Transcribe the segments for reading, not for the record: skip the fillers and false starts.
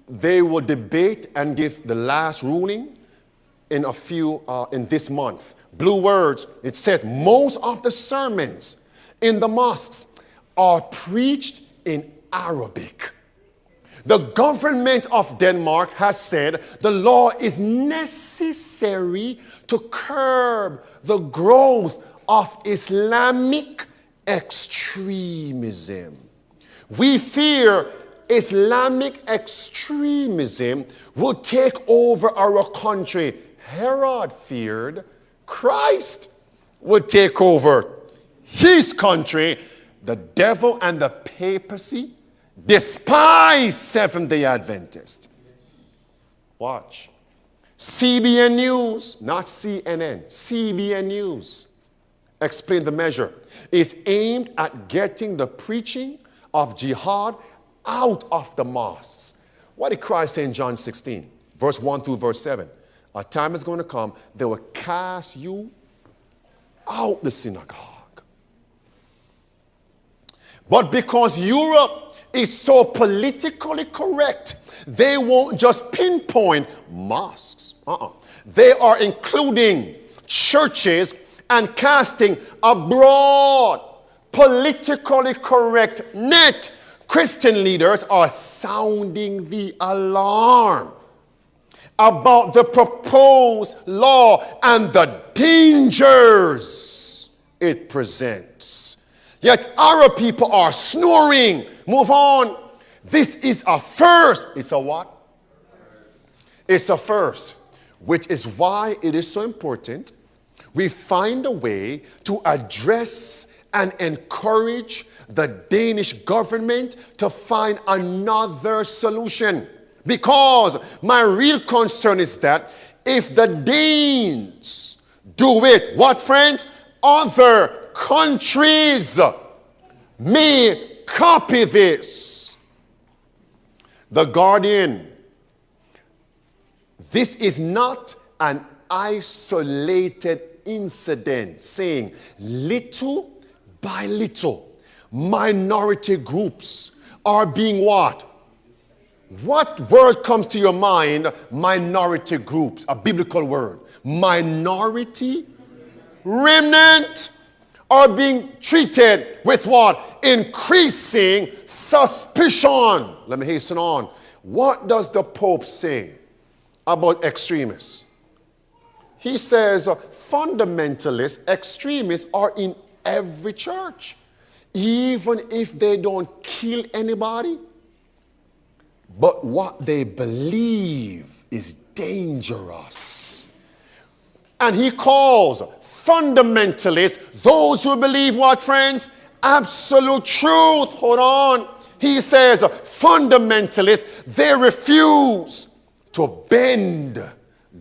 they will debate and give the last ruling in in this month. Blue Words, it said most of the sermons in the mosques are preached in Arabic. The government of Denmark has said the law is necessary to curb the growth of Islamic extremism. We fear Islamic extremism will take over our country. Herod feared Christ would take over his country. The devil and the papacy despise Seventh-day Adventists. Watch. CBN News, not CNN, CBN News, explain the measure is aimed at getting the preaching of jihad out of the mosques. What did Christ say in John 16, verse 1 through verse 7? A time is going to come, they will cast you out the synagogue. But because Europe is so politically correct, they won't just pinpoint mosques. They are including churches and casting a broad, politically correct net. Christian leaders are sounding the alarm about the proposed law and the dangers it presents. Yet our people are snoring. Move on. This is a first. It's a what? It's a first, which is why it is so important we find a way to address and encourage the Danish government to find another solution. Because my real concern is that if the Danes do it, what, friends? Other countries may copy this. The Guardian. This is not an isolated incident, saying little by little minority groups are being what? What word comes to your mind? Minority groups, a biblical word. Minority remnant are being treated with what? Increasing suspicion. Let me hasten on. What does the Pope say about extremists? He says fundamentalist extremists are in every church, even if they don't kill anybody. But what they believe is dangerous. And he calls fundamentalists those who believe what, friends? Absolute truth. Hold on. He says fundamentalists, they refuse to bend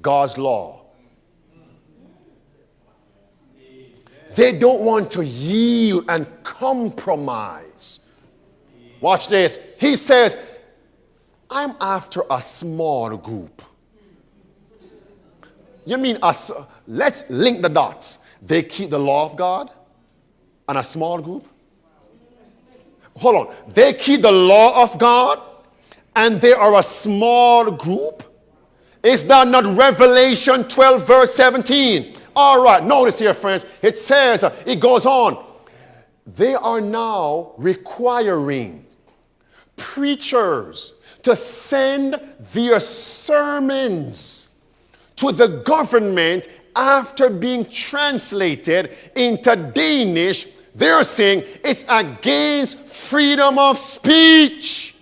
God's law. They don't want to yield and compromise. Watch this. He says, I'm after a small group. You mean us? Let's link the dots. They keep the law of God and a small group? Hold on. They keep the law of God and they are a small group? Is that not Revelation 12 verse 17? All right, notice here, friends. It says, it goes on. They are now requiring preachers to send their sermons to the government after being translated into Danish. They're saying it's against freedom of speech.